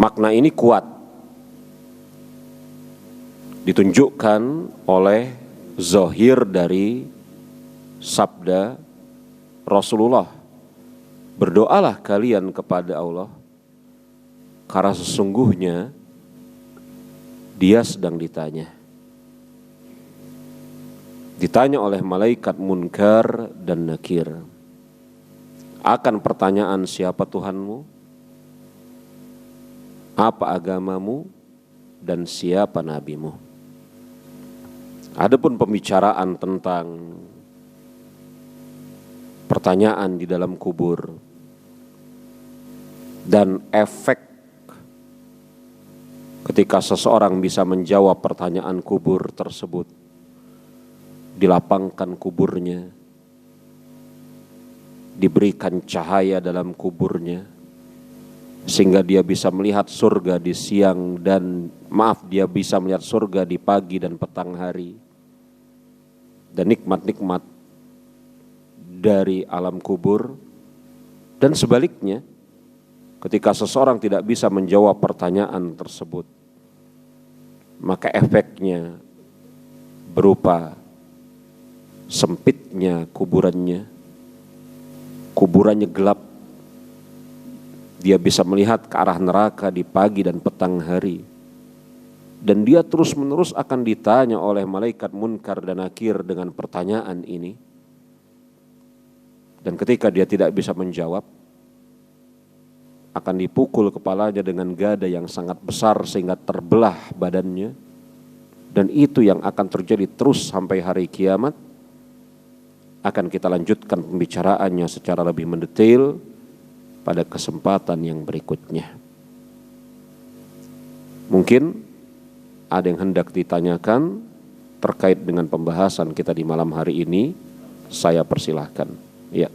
Makna ini kuat, ditunjukkan oleh zahir dari sabda Rasulullah, berdoalah kalian kepada Allah, karena sesungguhnya dia sedang ditanya. Ditanya oleh malaikat munkar dan nakir, akan pertanyaan siapa Tuhanmu, apa agamamu, dan siapa nabimu. Adapun pembicaraan tentang pertanyaan di dalam kubur dan efek ketika seseorang bisa menjawab pertanyaan kubur tersebut, dilapangkan kuburnya, diberikan cahaya dalam kuburnya, sehingga dia bisa melihat surga di siang dia bisa melihat surga di pagi dan petang hari, dan nikmat-nikmat dari alam kubur. Dan sebaliknya, ketika seseorang tidak bisa menjawab pertanyaan tersebut, maka efeknya berupa sempitnya kuburannya gelap. Dia bisa melihat ke arah neraka di pagi dan petang hari. Dan dia terus-menerus akan ditanya oleh malaikat munkar dan nakir dengan pertanyaan ini. Dan ketika dia tidak bisa menjawab, akan dipukul kepalanya dengan gada yang sangat besar sehingga terbelah badannya. Dan itu yang akan terjadi terus sampai hari kiamat. Akan kita lanjutkan pembicaraannya secara lebih mendetail pada kesempatan yang berikutnya. Mungkin ada yang hendak ditanyakan terkait dengan pembahasan kita di malam hari ini, saya persilahkan. Ya.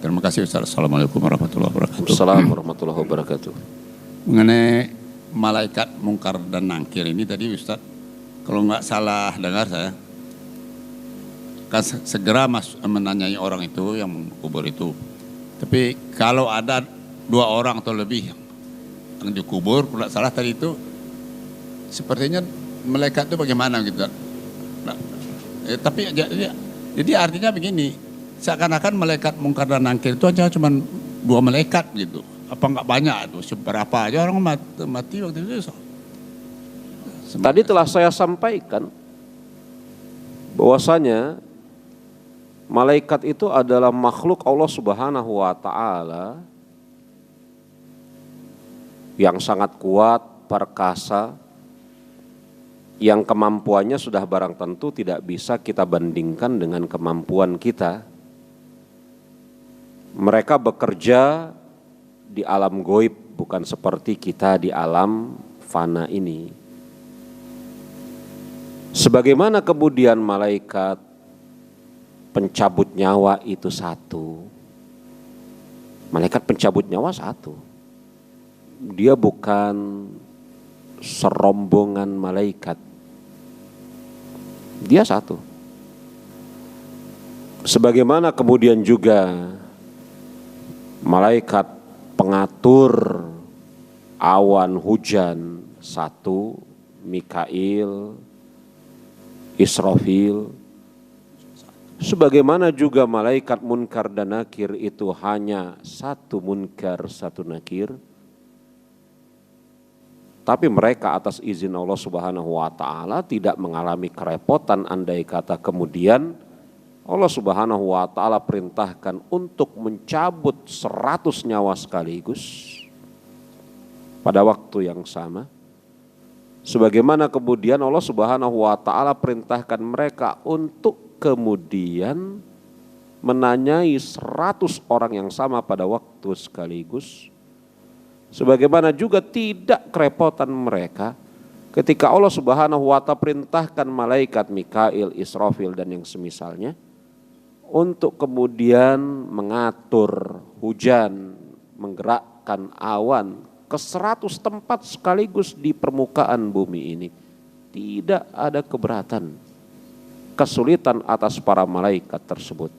Terima kasih Ustaz. Assalamualaikum warahmatullahi wabarakatuh. Assalamualaikum warahmatullahi wabarakatuh. Mengenai malaikat mungkar dan nangkir ini tadi Ustaz, kalau nggak salah dengar saya, kan segera menanyai orang itu yang kubur itu. Tapi kalau ada 2 orang atau lebih yang dikubur, kalau nggak salah tadi itu, sepertinya malaikat itu bagaimana gitu. Nah, tapi jadi artinya begini. Seakan-akan malaikat mungkar dan nangkir itu aja cuma 2 malaikat gitu. Apa enggak banyak tuh, seberapa aja orang mati waktu itu. Tadi telah saya sampaikan bahwasanya malaikat itu adalah makhluk Allah Subhanahu wa taala yang sangat kuat, perkasa, yang kemampuannya sudah barang tentu tidak bisa kita bandingkan dengan kemampuan kita. Mereka bekerja di alam goib, bukan seperti kita di alam fana ini. Sebagaimana kemudian malaikat pencabut nyawa itu satu. Malaikat pencabut nyawa satu. Dia bukan serombongan malaikat. Dia satu. Sebagaimana kemudian juga malaikat pengatur awan hujan satu, Mikail, Israfil. Sebagaimana juga malaikat munkar dan nakir itu hanya satu munkar, satu nakir. Tapi mereka atas izin Allah Subhanahu wa taala tidak mengalami kerepotan andai kata kemudian Allah Subhanahu wa taala perintahkan untuk mencabut 100 nyawa sekaligus pada waktu yang sama. Sebagaimana kemudian Allah Subhanahu wa taala perintahkan mereka untuk kemudian menanyai 100 orang yang sama pada waktu sekaligus. Sebagaimana juga tidak kerepotan mereka ketika Allah Subhanahu wa taala perintahkan malaikat Mikail, Israfil dan yang semisalnya untuk kemudian mengatur hujan, menggerakkan awan ke 100 tempat sekaligus di permukaan bumi ini. Tidak ada keberatan, kesulitan atas para malaikat tersebut.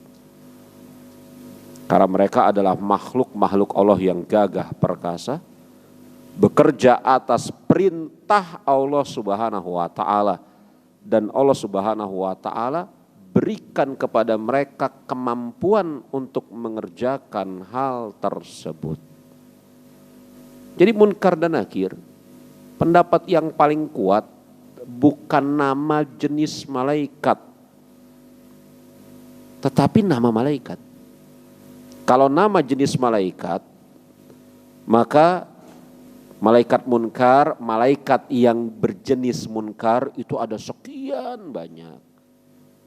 Karena mereka adalah makhluk-makhluk Allah yang gagah perkasa, bekerja atas perintah Allah Subhanahu wa taala, dan Allah Subhanahu wa taala berikan kepada mereka kemampuan untuk mengerjakan hal tersebut. Jadi munkar dan nakir, pendapat yang paling kuat bukan nama jenis malaikat, tetapi nama malaikat. Kalau nama jenis malaikat, maka malaikat munkar, malaikat yang berjenis munkar itu ada sekian banyak.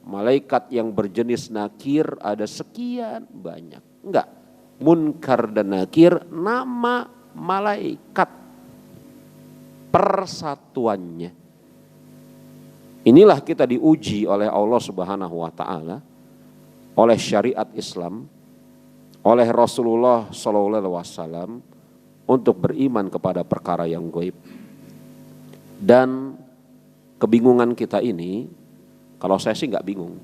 Malaikat yang berjenis nakir ada sekian banyak. Enggak, munkar dan nakir nama malaikat persatuannya. Inilah kita diuji oleh Allah Subhanahu wa taala, oleh syariat Islam, oleh Rasulullah sallallahu alaihi wasallam untuk beriman kepada perkara yang gaib. Dan kebingungan kita ini, kalau saya sih nggak bingung,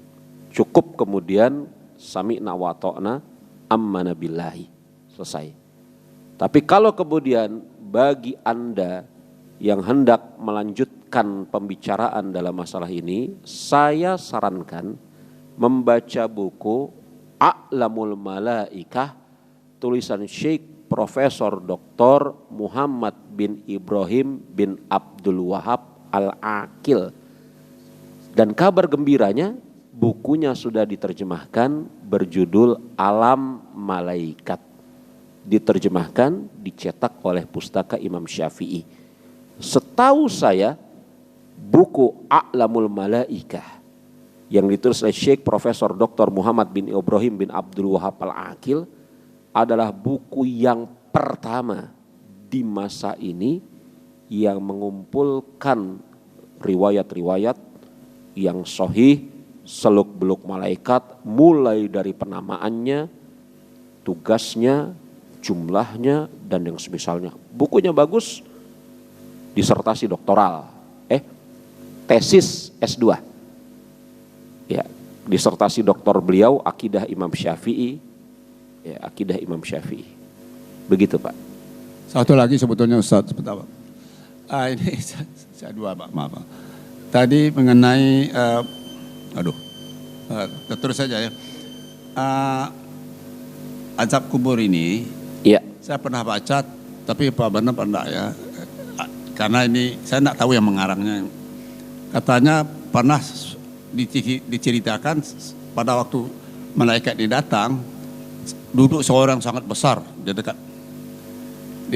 cukup kemudian sami'na wa ta'na ammana billahi, selesai. Tapi kalau kemudian bagi Anda yang hendak melanjutkan pembicaraan dalam masalah ini, saya sarankan membaca buku A'lamul Malaikah, tulisan Syekh Profesor Dr. Muhammad bin Ibrahim bin Abdul Wahab Al-Aqil. Dan kabar gembiranya, bukunya sudah diterjemahkan berjudul Alam Malaikat. Diterjemahkan, dicetak oleh Pustaka Imam Syafi'i. Setahu saya, buku A'lamul Malaikah yang ditulis oleh Syekh Profesor Dr. Muhammad bin Ibrahim bin Abdul Wahab Al-Aqil adalah buku yang pertama di masa ini yang mengumpulkan riwayat-riwayat yang sahih, seluk-beluk malaikat, mulai dari penamaannya, tugasnya, jumlahnya, dan yang semisalnya. Bukunya bagus, disertasi doktoral, tesis S2. Ya, disertasi doktor beliau akidah Imam Syafi'i, ya, akidah Imam Syafi'i. Begitu Pak. Satu lagi sebetulnya Ustaz, sebentar Pak. Ini saya dua Pak, maaf Pak. Tadi mengenai, terus saja ya. Azab kubur ini, Iya. saya pernah baca, tapi Pak Bana pernah ya. Karena ini saya tidak tahu yang mengarangnya. Katanya pernah diceritakan pada waktu malaikat ini datang, duduk seorang sangat besar di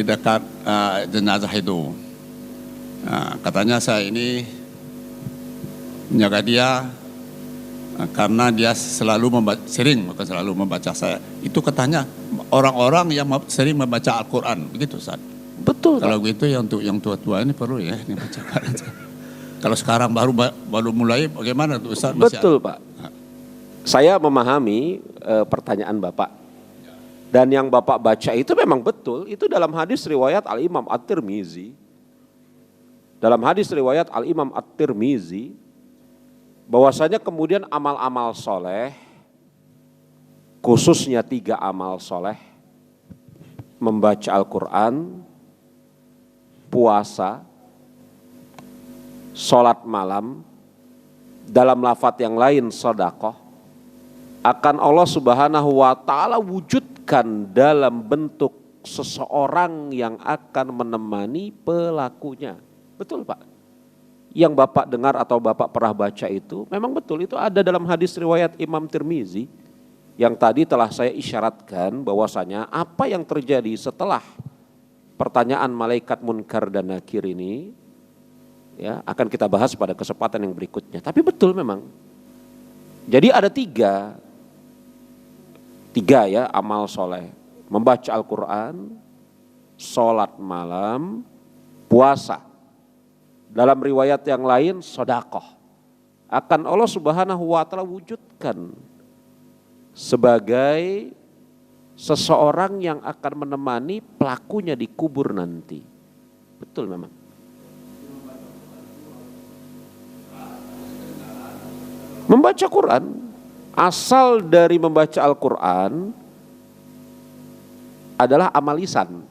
dekat jenazah itu. Katanya saya ini menjaga dia karena dia sering membaca saya. Itu katanya orang-orang yang sering membaca Al-Quran, begitu Ustaz. Betul. Kalau begitu yang tua-tua ini perlu ya dibacakan. Kalau sekarang baru mulai bagaimana tuh Ustaz? Betul Pak. Saya memahami pertanyaan Bapak. Dan yang Bapak baca itu memang betul. Itu dalam hadis riwayat Al-Imam At-Tirmizi. Dalam hadis riwayat Al-Imam At-Tirmizi, bahwasanya kemudian amal-amal soleh, khususnya 3 amal soleh, membaca Al-Quran, puasa, sholat malam, dalam lafadz yang lain sedekah, akan Allah Subhanahu wa Ta'ala wujudkan dalam bentuk seseorang yang akan menemani pelakunya. Betul Pak. Yang Bapak dengar atau Bapak pernah baca itu memang betul, itu ada dalam hadis riwayat Imam Tirmizi yang tadi telah saya isyaratkan bahwasanya apa yang terjadi setelah pertanyaan malaikat Munkar dan Nakir ini ya akan kita bahas pada kesempatan yang berikutnya. Tapi betul memang. Jadi ada tiga ya amal soleh. Membaca Al-Quran, sholat malam, puasa. Dalam riwayat yang lain sedekah. Akan Allah Subhanahu wa Ta'ala wujudkan sebagai seseorang yang akan menemani pelakunya di kubur nanti. Betul memang. Membaca Quran, asal dari membaca Al-Quran adalah amal lisan.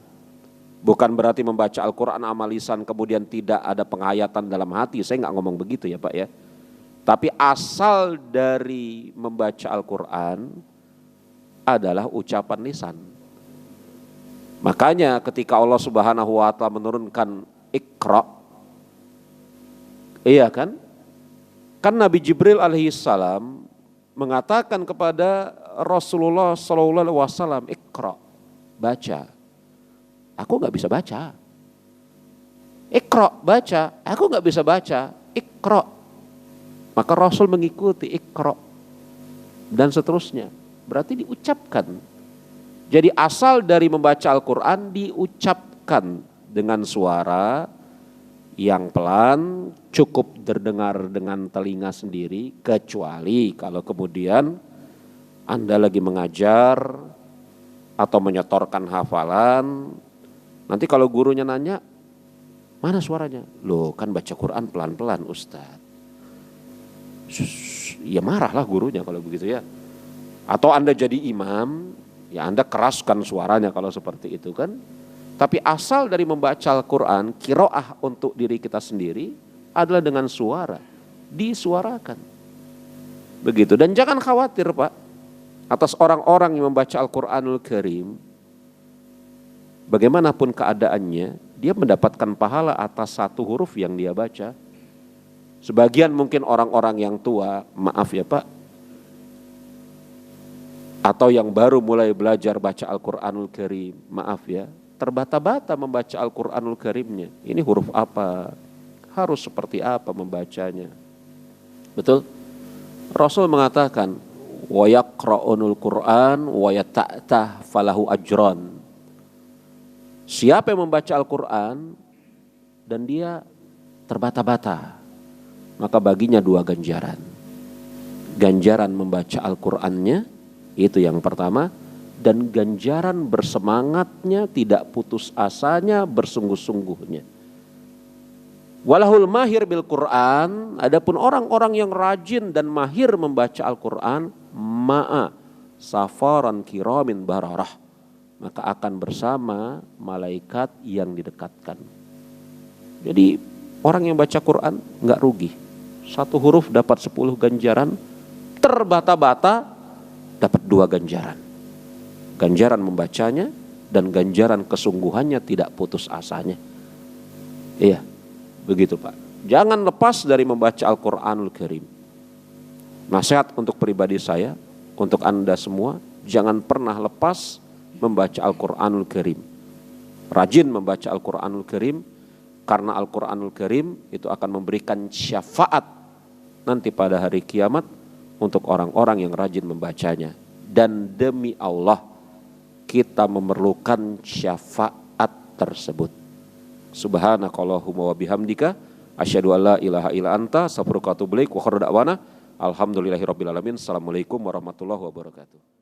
Bukan berarti membaca Al-Quran amal lisan kemudian tidak ada penghayatan dalam hati. Saya nggak ngomong begitu ya Pak ya. Tapi asal dari membaca Al-Quran adalah ucapan lisan. Makanya ketika Allah Subhanahu wa Ta'ala menurunkan Iqra, iya kan? Kan Nabi Jibril alaihissalam mengatakan kepada Rasulullah sallallahu alaihi wasallam, Iqra, baca. Aku nggak bisa baca. Iqra, baca. Aku nggak bisa baca. Iqra. Maka Rasul mengikuti Iqra dan seterusnya. Berarti diucapkan. Jadi asal dari membaca Al-Quran diucapkan dengan suara yang pelan, cukup terdengar dengan telinga sendiri, kecuali kalau kemudian Anda lagi mengajar atau menyetorkan hafalan. Nanti kalau gurunya nanya, mana suaranya? Loh kan baca Quran pelan-pelan Ustaz. Ya marahlah gurunya kalau begitu ya. Atau Anda jadi imam, ya Anda keraskan suaranya kalau seperti itu kan. Tapi asal dari membaca Al-Quran, qiraah untuk diri kita sendiri adalah dengan suara. Disuarakan. Begitu. Dan jangan khawatir Pak, atas orang-orang yang membaca Al-Quranul Karim, bagaimanapun keadaannya, dia mendapatkan pahala atas satu huruf yang dia baca. Sebagian mungkin orang-orang yang tua, maaf ya Pak, atau yang baru mulai belajar baca Al-Quranul Karim, maaf ya, terbata-bata membaca Al-Quranul Karimnya. Ini huruf apa? Harus seperti apa membacanya? Betul? Rasul mengatakan, wa yaqra'unul Qur'an wa yata'tah falahu ajran. Siapa yang membaca Al-Quran dan dia terbata-bata, maka baginya 2 ganjaran. Ganjaran membaca Al-Qurannya, itu yang pertama. dan ganjaran bersemangatnya, tidak putus asanya, bersungguh-sungguhnya. Walahul mahir bil Quran, adapun orang-orang yang rajin dan mahir membaca Al-Quran, ma'a safaran kiramin bararah, maka akan bersama malaikat yang didekatkan. Jadi orang yang baca Quran nggak rugi. Satu huruf dapat 10 ganjaran, terbata-bata dapat 2 ganjaran. Ganjaran membacanya dan ganjaran kesungguhannya, tidak putus asanya. Iya, begitu Pak. Jangan lepas dari membaca Al-Quranul Karim. Nasihat untuk pribadi saya, untuk Anda semua, jangan pernah lepas membaca Al-Quranul Karim. Rajin membaca Al-Quranul Karim, karena Al-Quranul Karim itu akan memberikan syafaat nanti pada hari kiamat untuk orang-orang yang rajin membacanya. Dan demi Allah, kita memerlukan syafaat tersebut. Subhanakallahumma wa bihamdika asyhadu an la ilaha illa anta astaghfiruka wa atubu ilaik wa akhiru da'wana alhamdulillahirabbil alamin. Assalamualaikum warahmatullahi wabarakatuh.